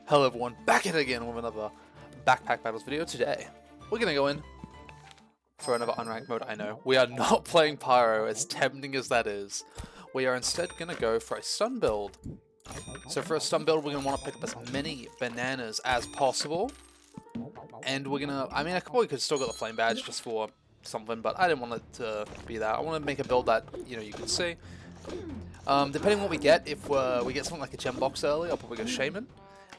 Hello everyone, back at it again with another Backpack Battles video. Today, we're gonna go in for another unranked mode. I know, we are not playing Pyro, as tempting as that is. We are instead gonna go for a stun build. So for a stun build, we're gonna want to pick up as many bananas as possible. And we're gonna, I mean, I probably could still get the flame badge just for something, but I didn't want it to be that. I want to make a build that, you know, you can see. Depending on what we get, if we get something like a gem box early, I'll probably go Shaman.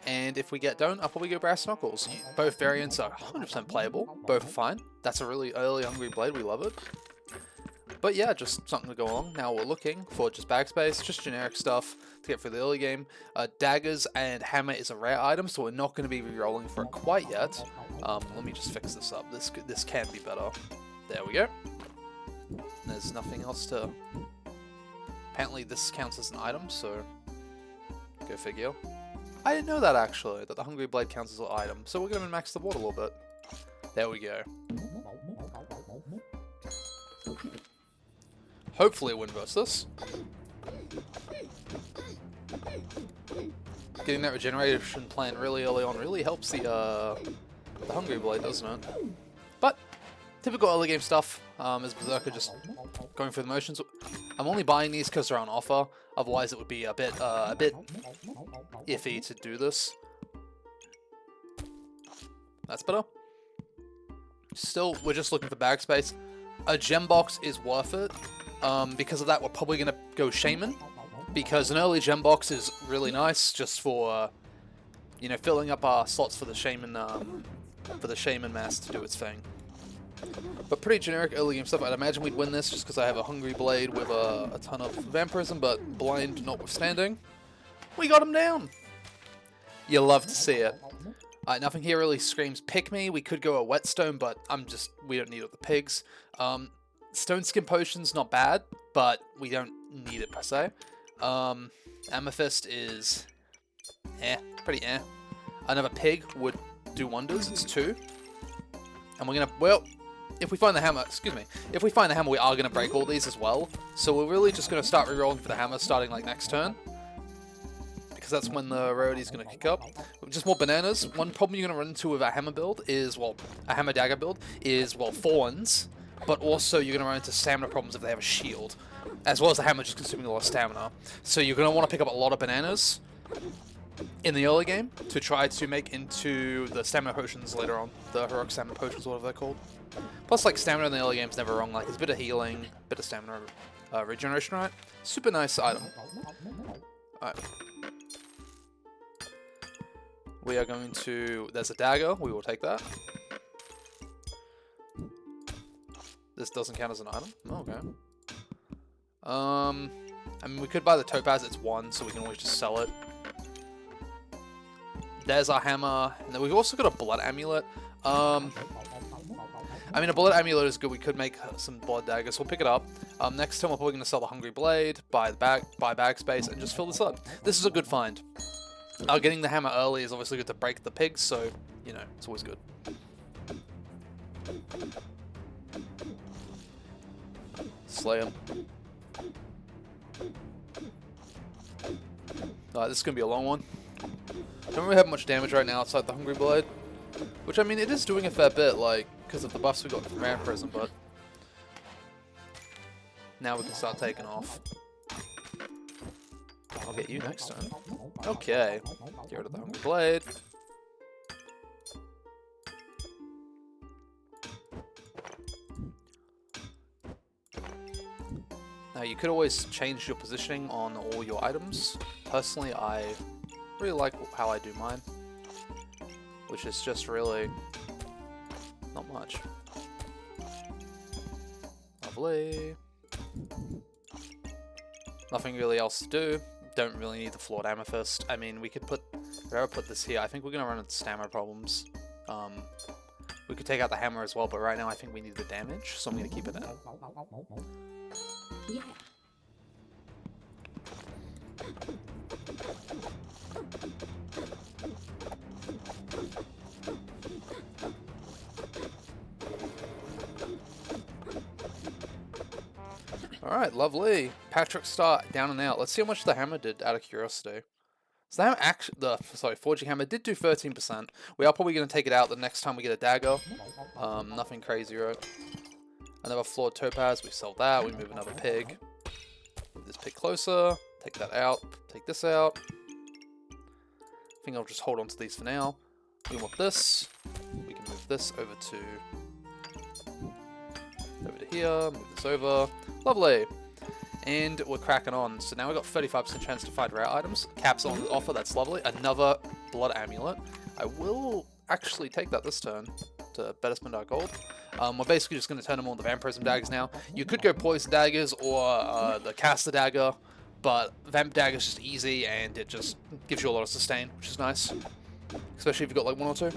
And if we don't, I'll probably go Brass Knuckles. Both variants are 100% playable. Both are fine. That's a really early Hungry Blade. We love it. But yeah, just something to go along. Now we're looking for just bag space, just generic stuff to get through the early game. Daggers and hammer is a rare item, so we're not going to be re-rolling for it quite yet. Let me just fix this up. This can be better. There we go. There's nothing else to... Apparently this counts as an item, so go figure. I didn't know that actually, that the Hungry Blade counts as an item, so we're going to max the board a little bit. There we go. Hopefully win versus this. Getting that regeneration plant really early on really helps the Hungry Blade, doesn't it? But typical early game stuff is Berserker just going through the motions. I'm only buying these because they're on offer. Otherwise, it would be a bit iffy to do this. That's better. Still, we're just looking for bag space. A gem box is worth it. Because of that, we're probably gonna go Shaman, because an early gem box is really nice just for you know, filling up our slots for the Shaman mass to do its thing. But pretty generic early game stuff. I'd imagine we'd win this just because I have a Hungry Blade with a ton of vampirism, but blind notwithstanding, we got him down. You love to see it. Nothing here really screams pick me. We could go a whetstone, but we don't need it with the pigs. Stone skin potion's not bad, but we don't need it per se. Amethyst is pretty eh. Another pig would do wonders. It's 2. And we're gonna, well, if we find the hammer, if we find the hammer, we are gonna break all these as well. So we're really just gonna start rerolling for the hammer starting like next turn, because that's when the rarity's gonna kick up. Just more bananas. One problem you're gonna run into with a hammer build is, well, a hammer dagger build is, well, thorns, but also you're gonna run into stamina problems if they have a shield, as well as the hammer just consuming a lot of stamina. So you're gonna want to pick up a lot of bananas in the early game to try to make into the stamina potions later on, the heroic stamina potions, whatever they're called. Plus, like, stamina in the early game is never wrong. Like, it's a bit of healing, bit of stamina regeneration, right? Super nice item. Alright. We are going to... There's a dagger. We will take that. This doesn't count as an item. Oh, okay. I mean, we could buy the topaz. It's 1, so we can always just sell it. There's our hammer, and then we've also got a blood amulet. I mean, a blood amulet is good. We could make some blood daggers. We'll pick it up. Next time, we're probably going to sell the Hungry Blade, buy bag space, and just fill this up. This is a good find. Getting the hammer early is obviously good to break the pigs, so, you know, it's always good. Slay him. This is going to be a long one. Don't really have much damage right now outside the Hungry Blade. Which, I mean, it is doing a fair bit, like, because of the buffs we got from vampirism, but... Now we can start taking off. I'll get you next time. Okay. Get rid of the Hungry Blade. Now, you could always change your positioning on all your items. Personally, I really like how I do mine, which is just really not much. Lovely. Nothing really else to do. Don't really need the flawed amethyst. I mean, we could put this here. I think we're gonna run into stamina problems. We could take out the hammer as well, but right now I think we need the damage, so I'm gonna keep it in. Yeah. Alright, lovely. Patrick start down and out. Let's see how much the hammer did out of curiosity. So Forging Hammer did do 13%. We are probably going to take it out the next time we get a dagger. Nothing crazy, right? Another flawed topaz, we sell that, we move another pig. Move this pig closer, take that out, take this out. I think I'll just hold on to these for now. We want this. We can move this over to here, move this over. Lovely. And we're cracking on. So now we've got 35% chance to find rare items. Caps on offer, that's lovely. Another blood amulet. I will actually take that this turn to better spend our gold. We're basically just going to turn them all into vampirism daggers now. You could go poison daggers or the caster dagger, but vamp dagger is just easy and it just gives you a lot of sustain, which is nice. Especially if you've got like one or two.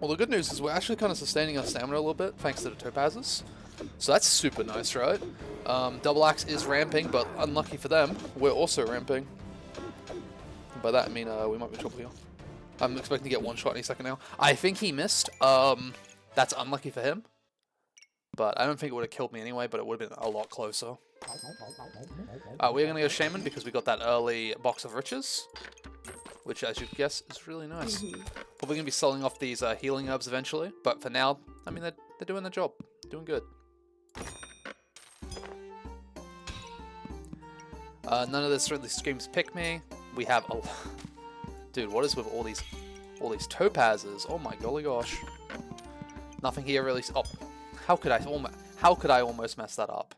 Well, the good news is we're actually kind of sustaining our stamina a little bit, thanks to the topazes. So that's super nice, right? Double Axe is ramping, but unlucky for them, we're also ramping. And by that I mean we might be in trouble here. I'm expecting to get one shot any second now. I think he missed. That's unlucky for him. But I don't think it would have killed me anyway, but it would have been a lot closer. We're going to go Shaman because we got that early box of riches. Which, as you can guess, is really nice. Probably going to be selling off these healing herbs eventually. But for now, I mean, they're doing their job. Doing good. None of this really screams pick me. We have a... Dude, what is with all these topazes? Oh my golly gosh. Nothing here really... Oh, how could I almost mess that up?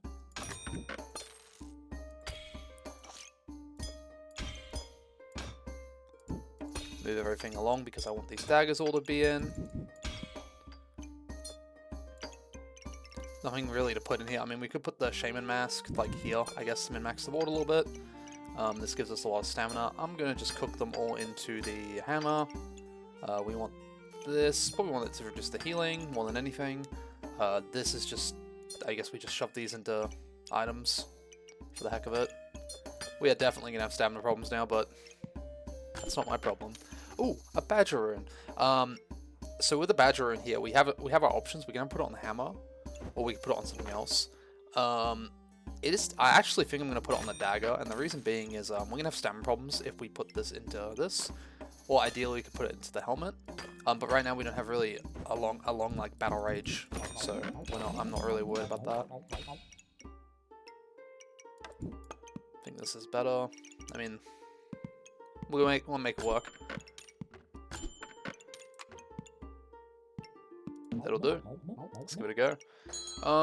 Move everything along because I want these daggers all to be in. Nothing really to put in here. I mean, we could put the Shaman Mask, like here, I guess, min-max the board a little bit. This gives us a lot of stamina. I'm going to just cook them all into the hammer. We want this. Probably want it to reduce the healing more than anything. This is just... I guess we just shove these into items for the heck of it. We are definitely going to have stamina problems now, but that's not my problem. Ooh, a Badger Rune. So with the Badger Rune here, we have our options. We can put it on the hammer, or we can put it on something else. I actually think I'm going to put it on the dagger, and the reason being is we're going to have stamina problems if we put this into this, or ideally we could put it into the helmet. But right now we don't have really a long like battle rage, so I'm not really worried about that. I think this is better. I mean, we'll make it work. That'll do. Let's give it a go.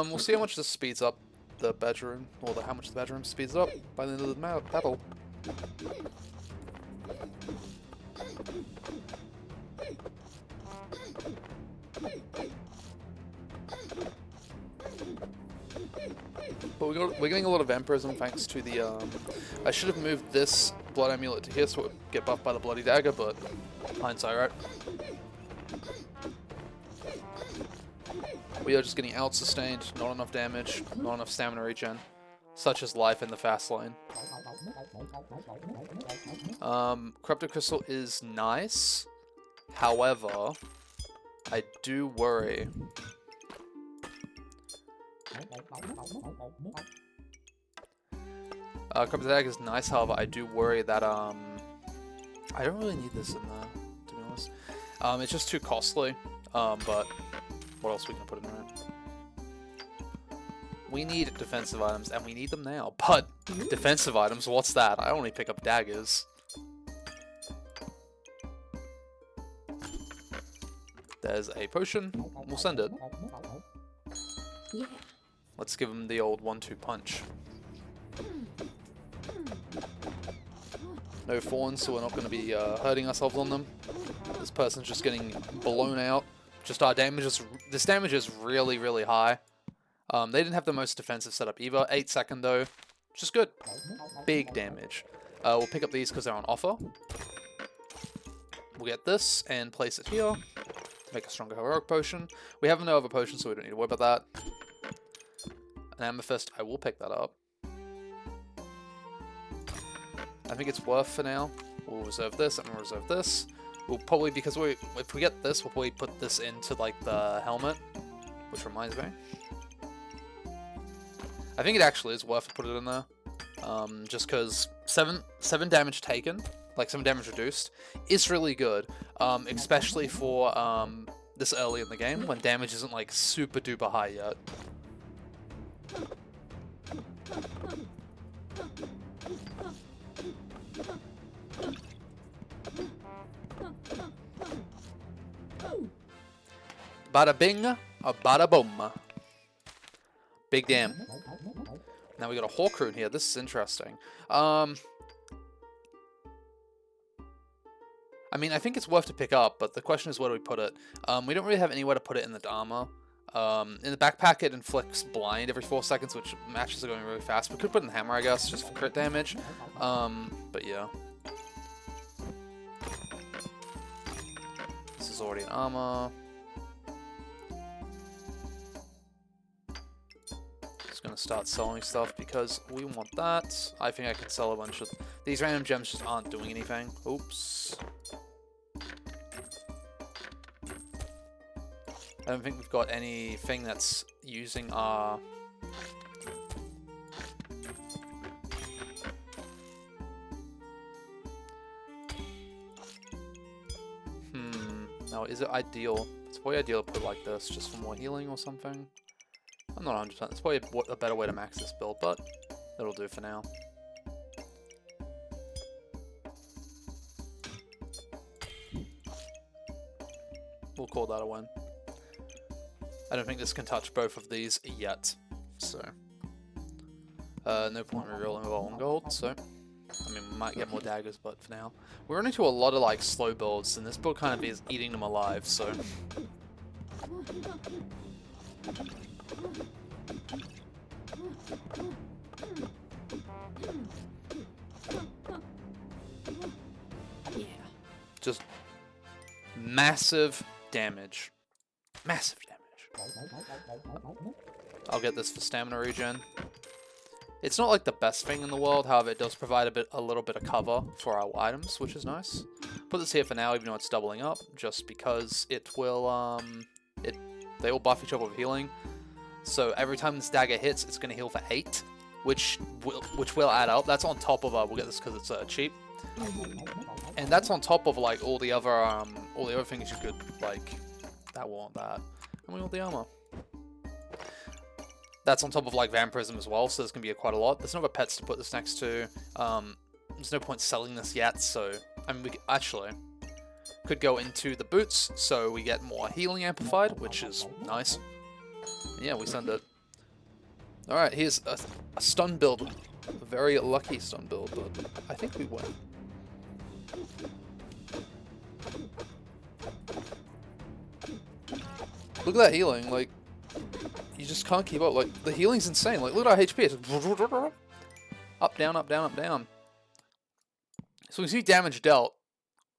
We'll see how much this speeds up the Badger Rune, or how much the Badger Rune speeds up by the end of the battle. But we're getting a lot of vampirism thanks to the, I should have moved this blood amulet to here so it would get buffed by the bloody dagger, but hindsight, right? We are just getting out-sustained, not enough damage, not enough stamina regen, such as life in the fast lane. Corrupted Crystal is nice, however, I do worry. Corrupted Dagger is nice, however, I do worry that, I don't really need this in there, to be honest. It's just too costly, but what else we can put in there? We need defensive items, and we need them now, but defensive items, what's that? I only pick up daggers. There's a potion, we'll send it. Yeah. Let's give him the old 1-2 punch. No thorns, so we're not going to be hurting ourselves on them. This person's just getting blown out. Just our damage is... This damage is really, really high. They didn't have the most defensive setup either. 8 second though, which is good. Big damage. We'll pick up these because they're on offer. We'll get this and place it here to make a stronger heroic potion. We have no other potion, so we don't need to worry about that. An amethyst, I will pick that up. I think it's worth for now. We'll reserve this and we'll reserve this. We'll probably, because if we get this, we'll probably put this into like the helmet, which reminds me. I think it actually is worth to put it in there. Just because 7 damage taken, like 7 damage reduced, is really good. Especially for this early in the game when damage isn't like super duper high yet. Bada bing, a bada boom. Big damn. Now we got a Hawk rune here. This is interesting. I mean, I think it's worth to pick up, but the question is where do we put it? We don't really have anywhere to put it in the Dharma. In the backpack, it inflicts blind every 4 seconds, which matches are going really fast. We could put it in the hammer, I guess, just for crit damage. But yeah. This is already an armor. Gonna start selling stuff because we want that. I think I can sell a bunch of these random gems. Just aren't doing anything. Oops. I don't think we've got anything that's using our now is it ideal? It's probably ideal to put it like this just for more healing or something. I'm not 100%. It's probably a better way to max this build, but it'll do for now. We'll call that a win. I don't think this can touch both of these yet, so no point in rerolling with our own gold. So I mean, we might get more daggers, but for now, we're running into a lot of like slow builds, and this build kind of is eating them alive. So. Yeah. Just massive damage. Massive damage. I'll get this for stamina regen. It's not like the best thing in the world, however it does provide a little bit of cover for our items, which is nice. Put this here for now, even though it's doubling up, just because it will they all buff each other with healing. So every time this dagger hits, it's going to heal for 8, which will add up. That's on top of we'll get this because it's cheap, and that's on top of like all the other things you could like that want that, and we want the armor. That's on top of like vampirism as well, so there's going to be quite a lot. There's no other pets to put this next to. There's no point selling this yet, so I mean we actually could go into the boots, so we get more healing amplified, which is nice. Yeah, we send it. Alright, here's a stun build. A very lucky stun build, but I think we win. Look at that healing, like, you just can't keep up. Like, the healing's insane. Like, look at our HP. It's up, down, up, down, up, down. So we see damage dealt.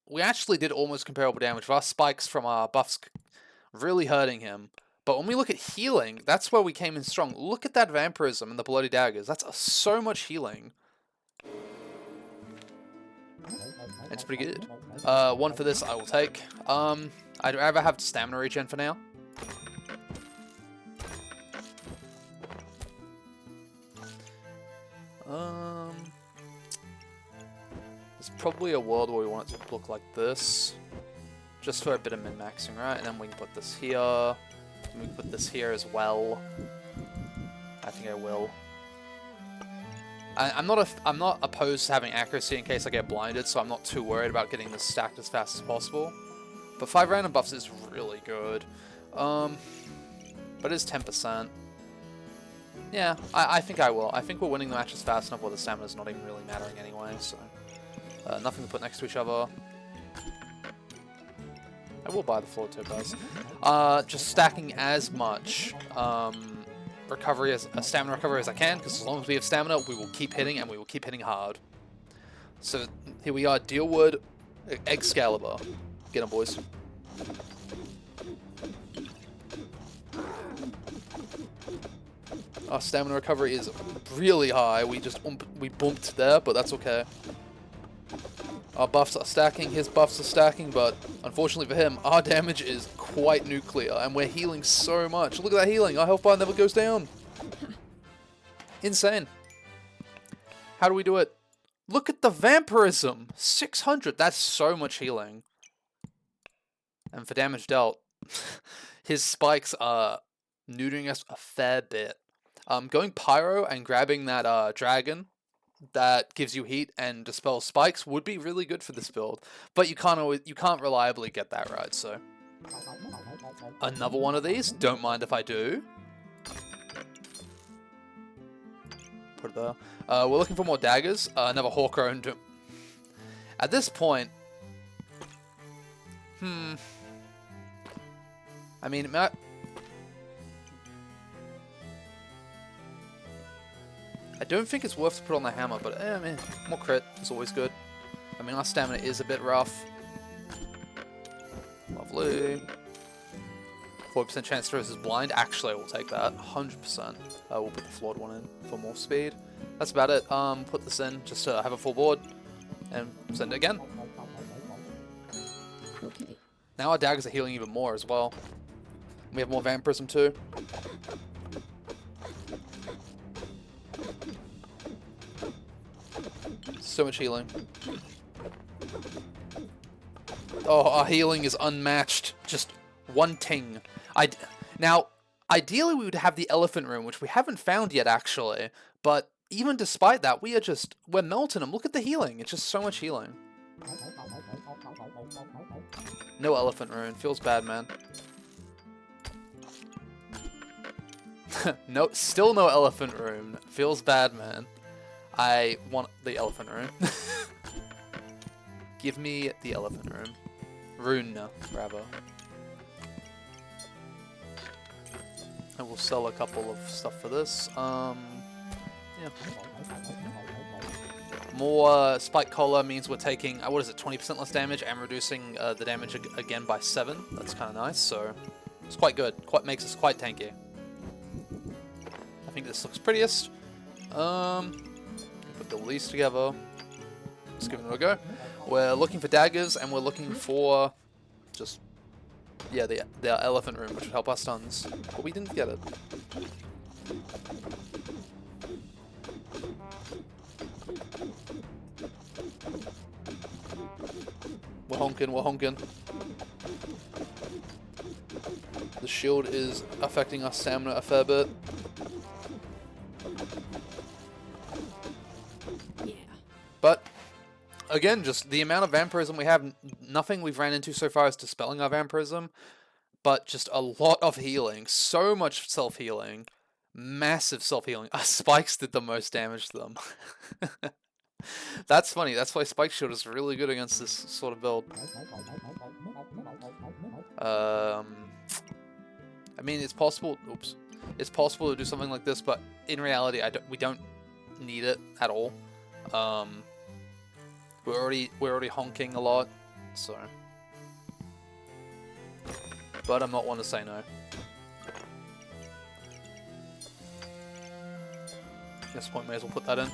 We actually did almost comparable damage with our spikes from our buffs really hurting him. But when we look at healing, that's where we came in strong. Look at that vampirism and the bloody daggers. That's so much healing. It's pretty good. 1 for this I will take. I'd rather have stamina regen for now. There's probably a world where we want it to look like this. Just for a bit of min-maxing, right? And then we can put this here. And we can put this here as well. I think I will. I'm not opposed to having accuracy in case I get blinded, so I'm not too worried about getting this stacked as fast as possible. But 5 random buffs is really good. But it's 10%. Yeah, I think I will. I think we're winning the matches fast enough where the stamina's not even really mattering anyway, so... nothing to put next to each other. I will buy the floor topaz. Just stacking as much stamina recovery as I can, because as long as we have stamina, we will keep hitting, and we will keep hitting hard. So here we are, Dealwood, Excalibur. Get them, boys. Our stamina recovery is really high. We just we bumped there, but that's okay. Our buffs are stacking, his buffs are stacking, but unfortunately for him, our damage is quite nuclear, and we're healing so much. Look at that healing, our health bar never goes down. Insane. How do we do it? Look at the vampirism! 600! That's so much healing. And for damage dealt, his spikes are neutering us a fair bit. Going pyro and grabbing that dragon that gives you heat and dispels spikes would be really good for this build, but you can't reliably get that right. So another one of these. Don't mind if I do. Put it there. We're looking for more daggers. Another Hawker and at this point, I mean, I don't think it's worth to put on the hammer, but I mean, more crit is always good. I mean, our stamina is a bit rough. Lovely. 40% chance to resist blind. Actually, I will take that. 100%. We'll put the flawed one in for more speed. That's about it. Put this in just to have a full board. And send it again. Okay. Now our daggers are healing even more as well. We have more vampirism too. So much healing. Oh, our healing is unmatched. Just one ting. Now, ideally we would have the elephant room, which we haven't found yet actually. But even despite that, we're melting them. Look at the healing. It's just so much healing. No elephant rune. Feels bad, man. No, still no elephant rune. Feels bad, man. I want the elephant rune. Give me the elephant rune. Rune, rather. I will sell a couple of stuff for this. Yeah. More spike collar means we're taking, what is it, 20% less damage and reducing the damage again by 7. That's kind of nice, so it's quite good. Makes us quite tanky. I think this looks prettiest. Put the leaves together. Let's give it a go. We're looking for daggers and we're looking for just, yeah, the elephant room, which would help our stuns, but we didn't get it. We're honking. The shield is affecting our stamina a fair bit. Yeah. But, again, just the amount of vampirism we have, nothing we've ran into so far is dispelling our vampirism, but just a lot of healing. So much self-healing. Massive self-healing. Our spikes did the most damage to them. That's funny. That's why Spike Shield is really good against this sort of build. I mean, it's possible. Oops, it's possible to do something like this, but in reality, we don't need it at all. We're already honking a lot, so. But I'm not one to say no. At this point, may as well put that in.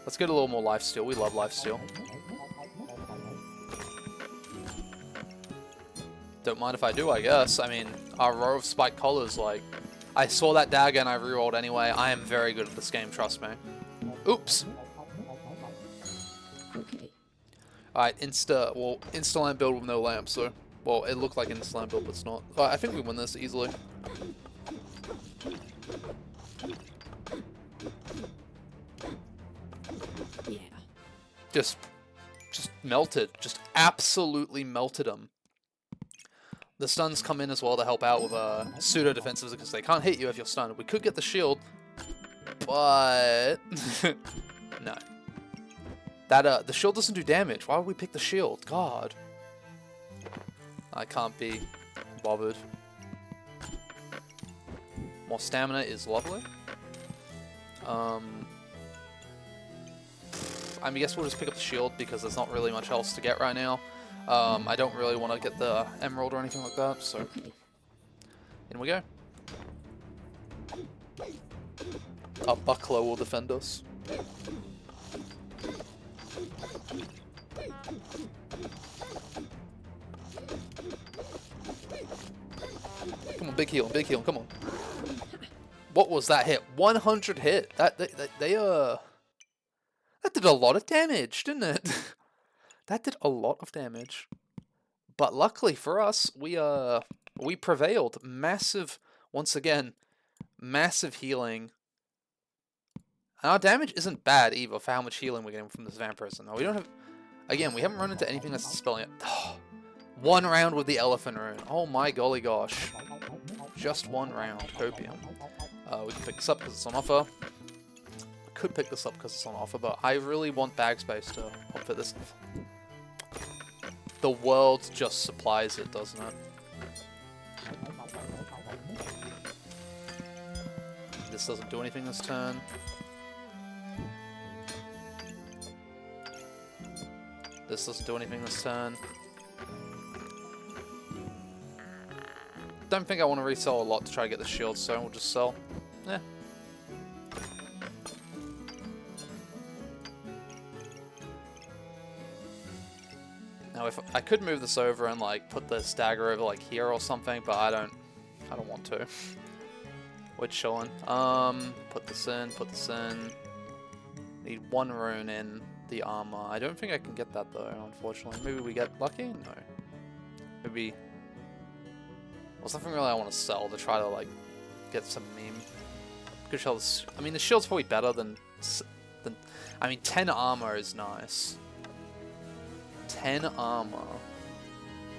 Let's get a little more lifesteal. We love lifesteal. Don't mind if I do, I guess. I mean, our row of spike collars, like, I saw that dagger and I rerolled anyway. I am very good at this game, trust me. Oops. Okay. Alright, insta lamp build with no lamp, so, well, it looked like insta lamp build, but it's not. I think we win this easily. Yeah. Just melted. Just absolutely melted them. The stuns come in as well to help out with pseudo defensives because they can't hit you if you're stunned. We could get the shield, but no. That the shield doesn't do damage. Why would we pick the shield? God, I can't be bothered. More stamina is lovely. I guess we'll just pick up the shield because there's not really much else to get right now. I don't really want to get the emerald or anything like that, so in we go. Our buckler will defend us. Come on, big heal, come on. What was that hit? 100 hit. That did a lot of damage, didn't it? That did a lot of damage. But luckily for us, we prevailed. Massive, once again, massive healing. And our damage isn't bad either for how much healing we're getting from this vampirism. No, we don't have. Again, we haven't run into anything that's dispelling it. Oh, 1 round with the elephant rune. Oh my golly gosh. Just 1 round. Copium. We can pick this up because it's on offer. I could pick this up because it's on offer, but I really want bag space to outfit this stuff. The world just supplies it, doesn't it? This doesn't do anything this turn. This doesn't do anything this turn. Don't think I want to resell a lot to try to get the shield, so we'll just sell. Yeah. Now, if I could move this over and like put this dagger over like here or something, but I don't want to. We're chilling. Put this in. Need 1 rune in the armor. I don't think I can get that though, unfortunately. Maybe we get lucky? No. Maybe. Well, something really I want to sell to try to like get some meme. Good shell. I mean, the shield's probably better than. I mean, 10 armor is nice. 10 armor.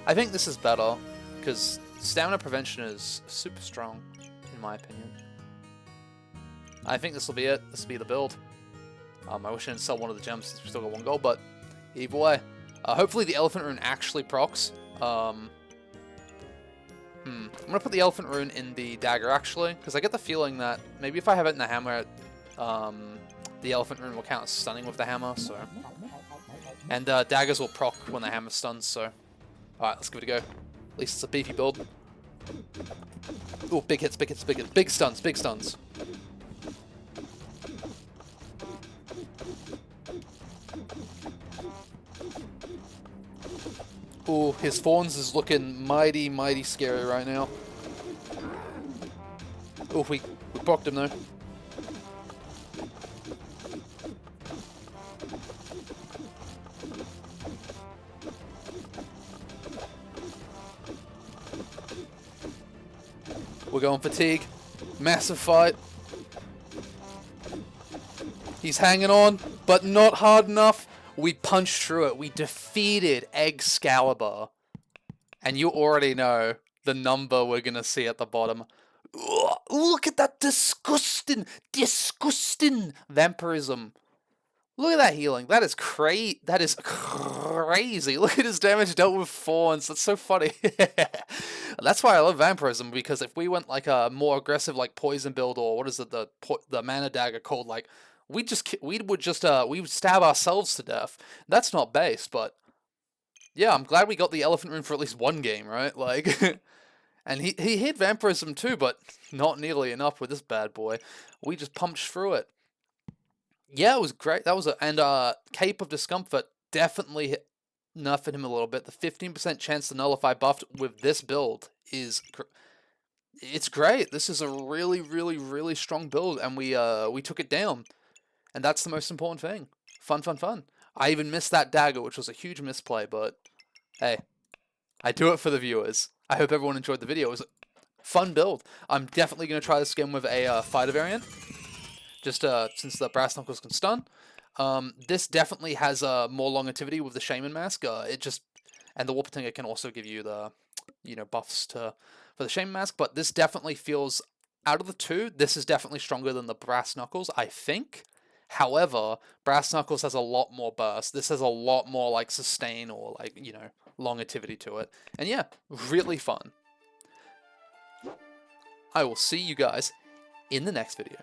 I think this is better because stamina prevention is super strong, in my opinion. I think this will be it. This will be the build. I wish I didn't sell one of the gems since we still got 1 gold, but either way. Hopefully the elephant rune actually procs. I'm going to put the elephant rune in the dagger, actually, because I get the feeling that maybe if I have it in the hammer, the elephant rune will count as stunning with the hammer, so... And daggers will proc when the hammer stuns, so... Alright, let's give it a go. At least it's a beefy build. Ooh, big hits, big hits, big hits. Big stuns, big stuns. Ooh, his Fawns is looking mighty, mighty scary right now. Ooh, we procced him though. We're going fatigue. Massive fight. He's hanging on, but not hard enough. We punched through it. We defeated Excalibur. And you already know the number we're going to see at the bottom. Ugh, look at that disgusting vampirism. Look at that healing. That is crazy. Look at his damage dealt with Fawns. That's so funny. That's why I love vampirism, because if we went like a more aggressive like poison build, or what is it, the mana dagger called, like we would stab ourselves to death. That's not based, but yeah, I'm glad we got the elephant rune for at least 1 game, right? Like, and he hit vampirism too, but not nearly enough with this bad boy. We just punched through it. Yeah, it was great. That was Cape of Discomfort definitely nerfed him a little bit. The 15% chance to nullify buffed with this build is it's great. This is a really, really, really strong build, and we took it down, and that's the most important thing. Fun, fun, fun. I even missed that dagger, which was a huge misplay, but hey, I do it for the viewers. I hope everyone enjoyed the video. It was a fun build. I'm definitely going to try this again with a fighter variant. Just since the brass knuckles can stun. This definitely has more longevity with the shaman mask. And the Warpatinger can also give you the buffs for the shaman mask. But this definitely feels, out of the 2, this is definitely stronger than the brass knuckles, I think. However, brass knuckles has a lot more burst. This has a lot more like sustain or like longevity to it. And yeah, really fun. I will see you guys in the next video.